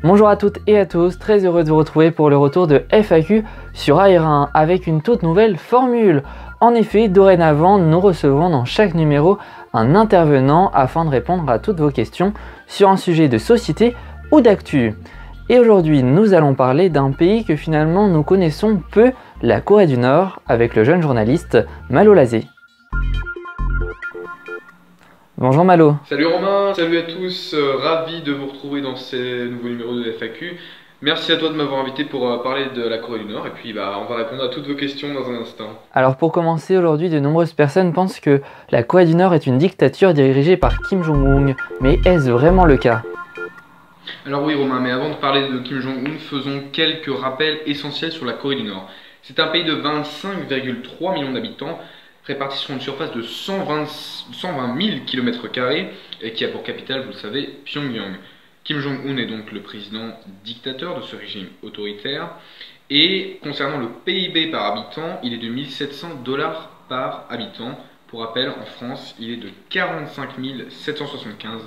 Bonjour à toutes et à tous, très heureux de vous retrouver pour le retour de FAQ sur AR1 avec une toute nouvelle formule. En effet, dorénavant, nous recevons dans chaque numéro un intervenant afin de répondre à toutes vos questions sur un sujet de société ou d'actu. Et aujourd'hui, nous allons parler d'un pays que finalement nous connaissons peu, la Corée du Nord, avec le jeune journaliste Malo Lazé. Bonjour Malo. Salut Romain, salut à tous, ravi de vous retrouver dans ces nouveaux numéros de FAQ. Merci à toi de m'avoir invité pour parler de la Corée du Nord et puis on va répondre à toutes vos questions dans un instant. Alors pour commencer, aujourd'hui de nombreuses personnes pensent que la Corée du Nord est une dictature dirigée par Kim Jong-un, mais est-ce vraiment le cas? Alors oui Romain, mais avant de parler de Kim Jong-un, faisons quelques rappels essentiels sur la Corée du Nord. C'est un pays de 25,3 millions d'habitants, répartis sur une surface de 120 000 km² et qui a pour capitale, vous le savez, Pyongyang. Kim Jong-un est donc le président dictateur de ce régime autoritaire. Et concernant le PIB par habitant, il est de 1700 $ par habitant. Pour rappel, en France, il est de 45 775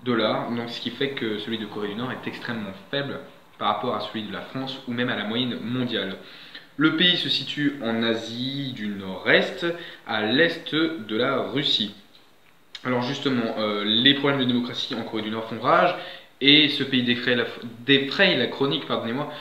$, donc ce qui fait que celui de Corée du Nord est extrêmement faible par rapport à celui de la France ou même à la moyenne mondiale. Le pays se situe en Asie du Nord-Est, à l'est de la Russie. Alors justement, les problèmes de démocratie en Corée du Nord font rage et ce pays défraye la chronique, pardonnez-moi,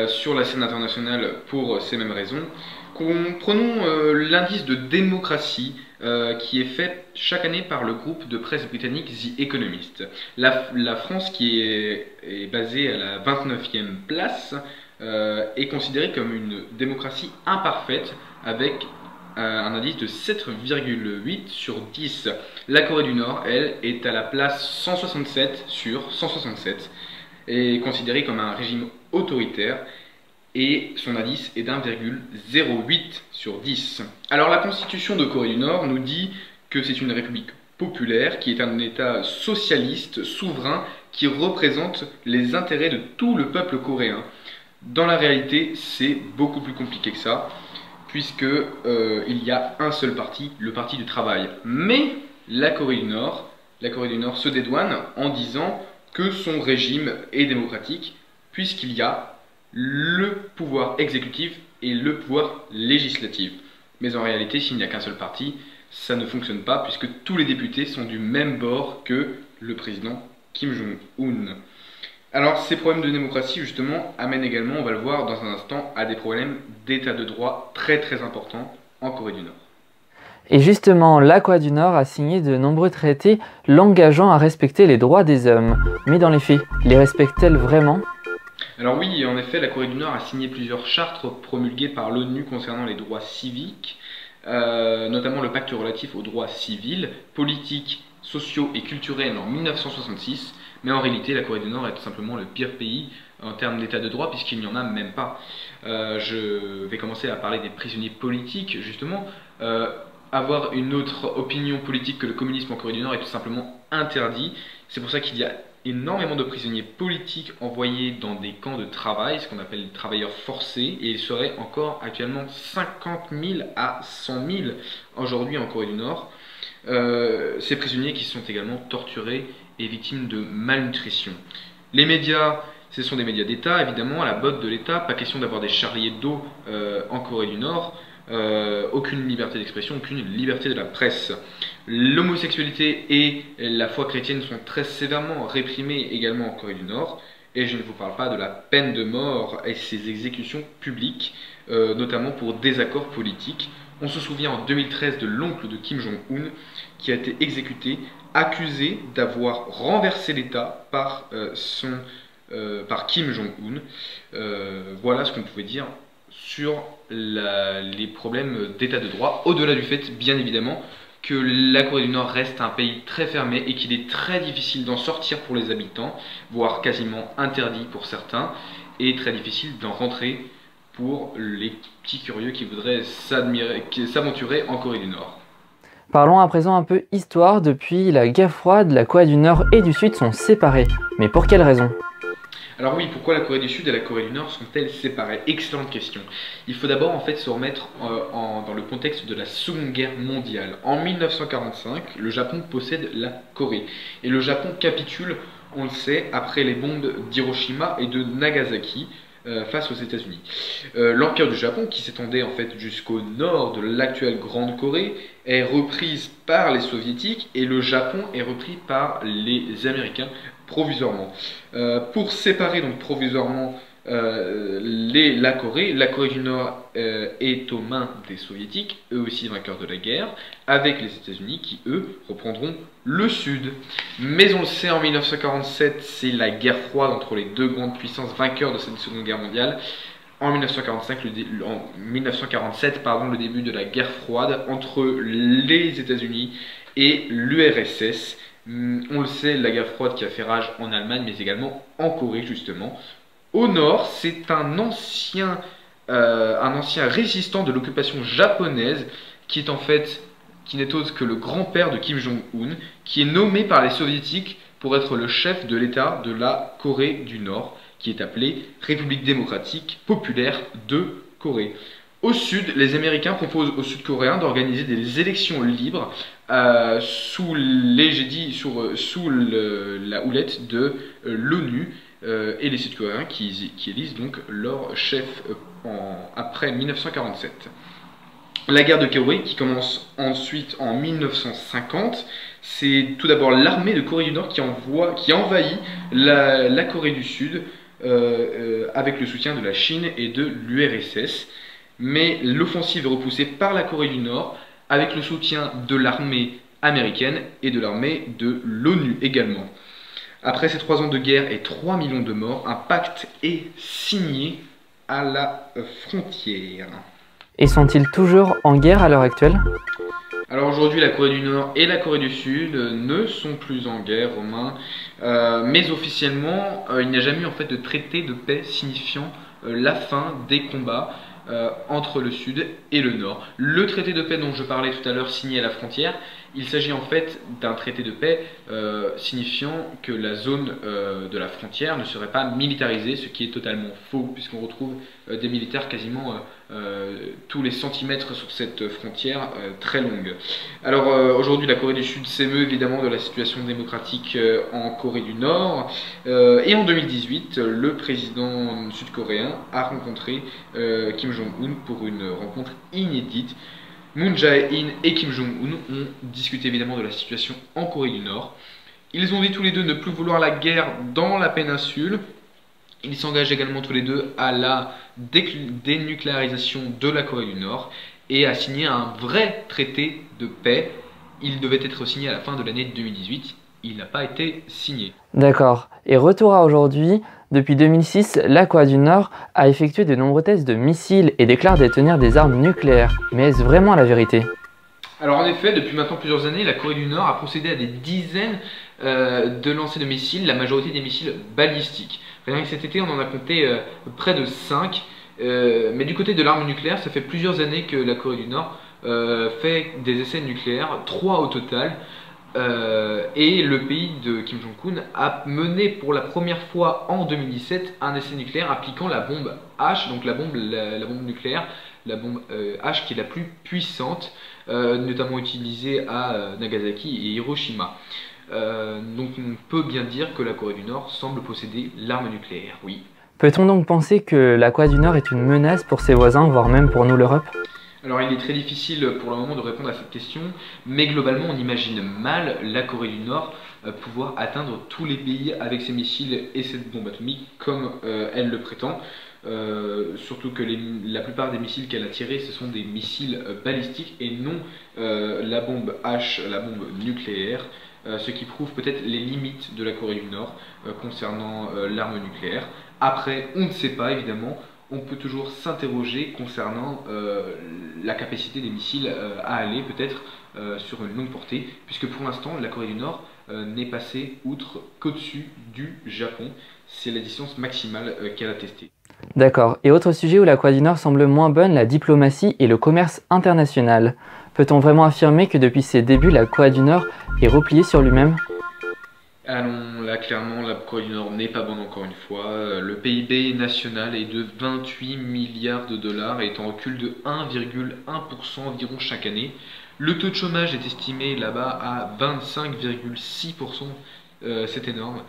sur la scène internationale pour ces mêmes raisons. Prenons l'indice de démocratie qui est fait chaque année par le groupe de presse britannique The Economist. La France, qui est basée à la 29e place, est considérée comme une démocratie imparfaite avec un indice de 7,8 sur 10. La Corée du Nord, elle, est à la place 167 sur 167 et est considérée comme un régime autoritaire et son indice est d'1,08 sur 10. Alors la constitution de Corée du Nord nous dit que c'est une république populaire qui est un état socialiste souverain qui représente les intérêts de tout le peuple coréen. Dans la réalité, c'est beaucoup plus compliqué que ça, puisque il y a un seul parti, le parti du travail. Mais la Corée du Nord se dédouane en disant que son régime est démocratique, puisqu'il y a le pouvoir exécutif et le pouvoir législatif. Mais en réalité, s'il n'y a qu'un seul parti, ça ne fonctionne pas, puisque tous les députés sont du même bord que le président Kim Jong-un. Alors ces problèmes de démocratie justement amènent également, on va le voir dans un instant, à des problèmes d'état de droit très importants en Corée du Nord. Et justement, la Corée du Nord a signé de nombreux traités l'engageant à respecter les droits des hommes. Mais dans les faits, les respecte-t-elle vraiment? Alors oui, en effet, la Corée du Nord a signé plusieurs chartes promulguées par l'ONU concernant les droits civiques, notamment le pacte relatif aux droits civils, politiques, sociaux et culturels en 1966. Mais en réalité, la Corée du Nord est tout simplement le pire pays en termes d'état de droit puisqu'il n'y en a même pas. Je vais commencer à parler des prisonniers politiques, justement. Avoir une autre opinion politique que le communisme en Corée du Nord est tout simplement interdit. C'est pour ça qu'il y a énormément de prisonniers politiques envoyés dans des camps de travail, ce qu'on appelle les travailleurs forcés, et il serait encore actuellement 50 000 à 100 000 aujourd'hui en Corée du Nord. Ces prisonniers qui sont également torturés et victimes de malnutrition. Les médias, ce sont des médias d'État, évidemment, à la botte de l'État, pas question d'avoir des Charlie Hebdo en Corée du Nord, aucune liberté d'expression, aucune liberté de la presse. L'homosexualité et la foi chrétienne sont très sévèrement réprimées également en Corée du Nord, et je ne vous parle pas de la peine de mort et ses exécutions publiques, notamment pour désaccords politiques. On se souvient en 2013 de l'oncle de Kim Jong-un qui a été exécuté, accusé d'avoir renversé l'État par Kim Jong-un. Voilà ce qu'on pouvait dire sur les problèmes d'état de droit, au-delà du fait, bien évidemment, que la Corée du Nord reste un pays très fermé et qu'il est très difficile d'en sortir pour les habitants, voire quasiment interdit pour certains, et très difficile d'en rentrer pour les petits curieux qui voudraient s'aventurer en Corée du Nord. Parlons à présent un peu histoire. Depuis la guerre froide, la Corée du Nord et du Sud sont séparées. Mais pour quelles raisons? Alors oui, pourquoi la Corée du Sud et la Corée du Nord sont-elles séparées? Excellente question. Il faut d'abord en fait se remettre dans le contexte de la Seconde Guerre mondiale. En 1945, le Japon possède la Corée et le Japon capitule on le sait, après les bombes d'Hiroshima et de Nagasaki face aux États-Unis. L'Empire du Japon, qui s'étendait en fait jusqu'au nord de l'actuelle Grande Corée, est reprise par les Soviétiques et le Japon est repris par les Américains provisoirement. Pour séparer donc provisoirement la Corée du Nord est aux mains des Soviétiques, eux aussi vainqueurs de la guerre, avec les États-Unis qui, eux, reprendront le Sud. Mais on le sait, en 1947, c'est la guerre froide entre les deux grandes puissances vainqueurs de cette Seconde Guerre mondiale. En 1947, le début de la guerre froide entre les États-Unis et l'URSS. On le sait, la guerre froide qui a fait rage en Allemagne, mais également en Corée, justement. Au nord, c'est un ancien résistant de l'occupation japonaise qui n'est autre que le grand-père de Kim Jong-un, qui est nommé par les soviétiques pour être le chef de l'État de la Corée du Nord, qui est appelée République démocratique populaire de Corée. Au sud, les Américains proposent aux Sud-Coréens d'organiser des élections libres sous la houlette de l'ONU et les Sud-Coréens qui élisent donc leur chef après 1947. La guerre de Corée, qui commence ensuite en 1950, c'est tout d'abord l'armée de Corée du Nord qui envahit la Corée du Sud avec le soutien de la Chine et de l'URSS. Mais l'offensive est repoussée par la Corée du Nord avec le soutien de l'armée américaine et de l'armée de l'ONU également. Après ces 3 ans de guerre et 3 millions de morts, un pacte est signé à la frontière. Et sont-ils toujours en guerre à l'heure actuelle? Alors aujourd'hui, la Corée du Nord et la Corée du Sud ne sont plus en guerre, Romain, mais officiellement, il n'y a jamais eu en fait de traité de paix signifiant la fin des combats entre le Sud et le Nord. Le traité de paix dont je parlais tout à l'heure, signé à la frontière, il s'agit en fait d'un traité de paix signifiant que la zone de la frontière ne serait pas militarisée, ce qui est totalement faux, puisqu'on retrouve des militaires quasiment tous les centimètres sur cette frontière très longue. Alors aujourd'hui, la Corée du Sud s'émeut évidemment de la situation démocratique en Corée du Nord, et en 2018, le président sud-coréen a rencontré Kim Jong-un pour une rencontre inédite. Moon Jae-in et Kim Jong-un ont discuté évidemment de la situation en Corée du Nord. Ils ont dit tous les deux ne plus vouloir la guerre dans la péninsule. Ils s'engagent également tous les deux à la dénucléarisation de la Corée du Nord et à signer un vrai traité de paix. Il devait être signé à la fin de l'année 2018. Il n'a pas été signé. D'accord. Et retour à aujourd'hui, depuis 2006, la Corée du Nord a effectué de nombreux tests de missiles et déclare détenir des armes nucléaires. Mais est-ce vraiment la vérité? Alors en effet, depuis maintenant plusieurs années, la Corée du Nord a procédé à des dizaines de lancers de missiles, la majorité des missiles balistiques. Rien que cet été, on en a compté près de 5. Mais du côté de l'arme nucléaire, ça fait plusieurs années que la Corée du Nord fait des essais nucléaires, 3 au total. Et le pays de Kim Jong-un a mené pour la première fois en 2017 un essai nucléaire appliquant la bombe H, donc la bombe nucléaire, la bombe H qui est la plus puissante, notamment utilisée à Nagasaki et Hiroshima. Donc on peut bien dire que la Corée du Nord semble posséder l'arme nucléaire, oui. Peut-on donc penser que la Corée du Nord est une menace pour ses voisins, voire même pour nous l'Europe? Alors il est très difficile pour le moment de répondre à cette question, mais globalement on imagine mal la Corée du Nord pouvoir atteindre tous les pays avec ses missiles et cette bombe atomique comme elle le prétend. Surtout que la plupart des missiles qu'elle a tirés ce sont des missiles balistiques et non la bombe H, la bombe nucléaire, ce qui prouve peut-être les limites de la Corée du Nord concernant l'arme nucléaire. Après, on ne sait pas évidemment. On peut toujours s'interroger concernant la capacité des missiles à aller peut-être sur une longue portée, puisque pour l'instant la Corée du Nord n'est passée outre qu'au-dessus du Japon. C'est la distance maximale qu'elle a testée. D'accord. Et autre sujet où la Corée du Nord semble moins bonne, la diplomatie et le commerce international. Peut-on vraiment affirmer que depuis ses débuts, la Corée du Nord est repliée sur lui-même? Allons, là clairement la Corée du Nord n'est pas bonne encore une fois. Le PIB national est de 28 milliards de dollars et est en recul de 1,1% environ chaque année. Le taux de chômage est estimé là-bas à 25,6%, c'est énorme.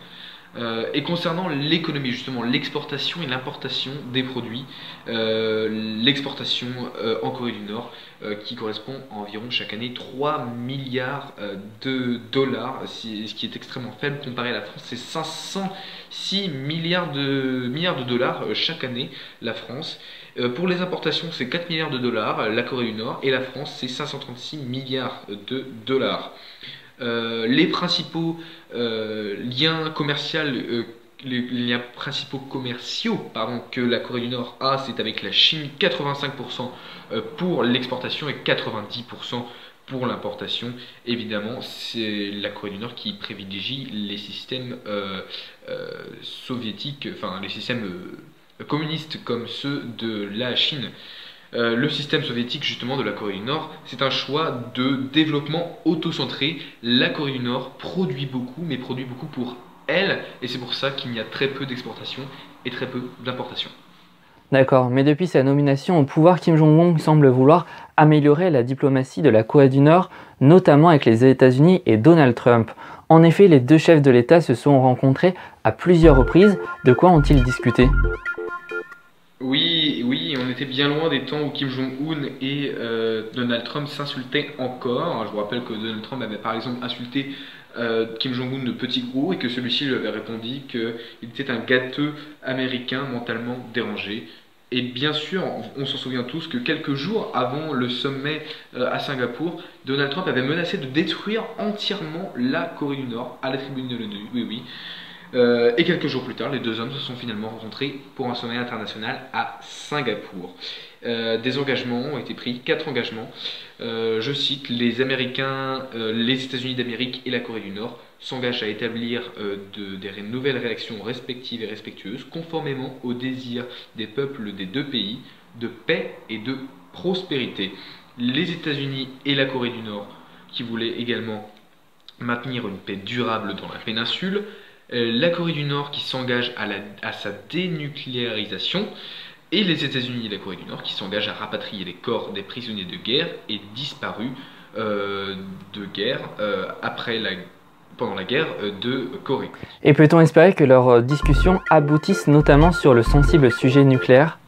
Et concernant l'économie, justement, l'exportation et l'importation des produits, l'exportation en Corée du Nord, qui correspond à environ chaque année 3 milliards de dollars, ce qui est extrêmement faible comparé à la France. C'est 506 milliards de dollars chaque année, la France. Pour les importations, c'est 4 milliards de dollars, la Corée du Nord, et la France, c'est 536 milliards de dollars. Les principaux liens commerciaux que la Corée du Nord a, c'est avec la Chine, 85% pour l'exportation et 90% pour l'importation. Évidemment, c'est la Corée du Nord qui privilégie les systèmes soviétiques, enfin les systèmes communistes comme ceux de la Chine. Le système soviétique justement de la Corée du Nord, c'est un choix de développement auto-centré. La Corée du Nord produit beaucoup, mais produit beaucoup pour elle, et c'est pour ça qu'il y a très peu d'exportation et très peu d'importation. D'accord, mais depuis sa nomination au pouvoir, Kim Jong-un semble vouloir améliorer la diplomatie de la Corée du Nord, notamment avec les États-Unis et Donald Trump. En effet, les deux chefs de l'État se sont rencontrés à plusieurs reprises. De quoi ont-ils discuté ? Oui, on était bien loin des temps où Kim Jong-un et Donald Trump s'insultaient encore. Je vous rappelle que Donald Trump avait par exemple insulté Kim Jong-un de petit gros et que celui-ci lui avait répondu qu'il était un gâteux américain mentalement dérangé. Et bien sûr, on s'en souvient tous que quelques jours avant le sommet à Singapour, Donald Trump avait menacé de détruire entièrement la Corée du Nord à la tribune de l'ONU. Oui. Et quelques jours plus tard, les deux hommes se sont finalement rencontrés pour un sommet international à Singapour. Des engagements ont été pris, 4 engagements. Je cite, les Américains, les États-Unis d'Amérique et la Corée du Nord s'engagent à établir des nouvelles réactions respectives et respectueuses, conformément aux désirs des peuples des deux pays, de paix et de prospérité. Les États-Unis et la Corée du Nord, qui voulaient également maintenir une paix durable dans la péninsule, la Corée du Nord qui s'engage à sa dénucléarisation, et les États-Unis et la Corée du Nord qui s'engagent à rapatrier les corps des prisonniers de guerre et disparus de guerre pendant la guerre de Corée. Et peut-on espérer que leurs discussions aboutissent notamment sur le sensible sujet nucléaire ?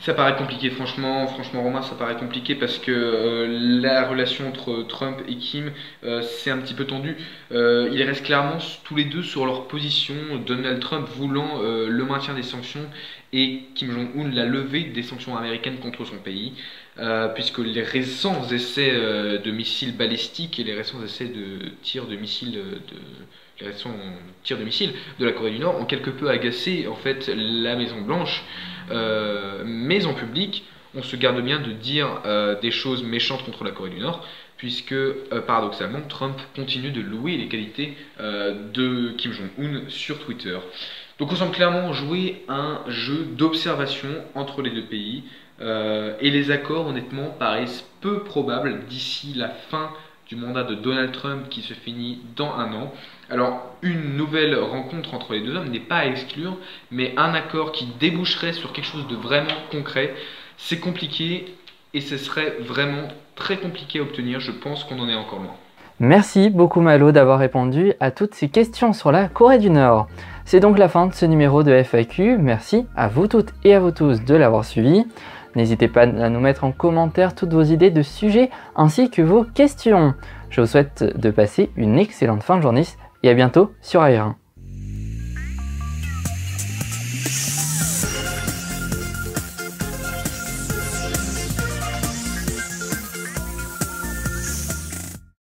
Ça paraît compliqué, franchement Romain, ça paraît compliqué parce que la relation entre Trump et Kim, c'est un petit peu tendu. Ils restent clairement tous les deux sur leur position, Donald Trump voulant le maintien des sanctions et Kim Jong-un la levée des sanctions américaines contre son pays, puisque les récents essais de missiles balistiques et les récents essais de tir de missiles de la Corée du Nord ont quelque peu agacé en fait la Maison Blanche, mais en public on se garde bien de dire des choses méchantes contre la Corée du Nord, puisque paradoxalement Trump continue de louer les qualités de Kim Jong-un sur Twitter. Donc on semble clairement jouer un jeu d'observation entre les deux pays, et les accords honnêtement paraissent peu probables d'ici la fin du mandat de Donald Trump qui se finit dans un an. Alors une nouvelle rencontre entre les deux hommes n'est pas à exclure, mais un accord qui déboucherait sur quelque chose de vraiment concret, c'est compliqué et ce serait vraiment très compliqué à obtenir. Je pense qu'on en est encore loin. Merci beaucoup Malo d'avoir répondu à toutes ces questions sur la Corée du Nord. C'est donc la fin de ce numéro de FAQ. Merci à vous toutes et à vous tous de l'avoir suivi. N'hésitez pas à nous mettre en commentaire toutes vos idées de sujets ainsi que vos questions. Je vous souhaite de passer une excellente fin de journée et à bientôt sur Air1.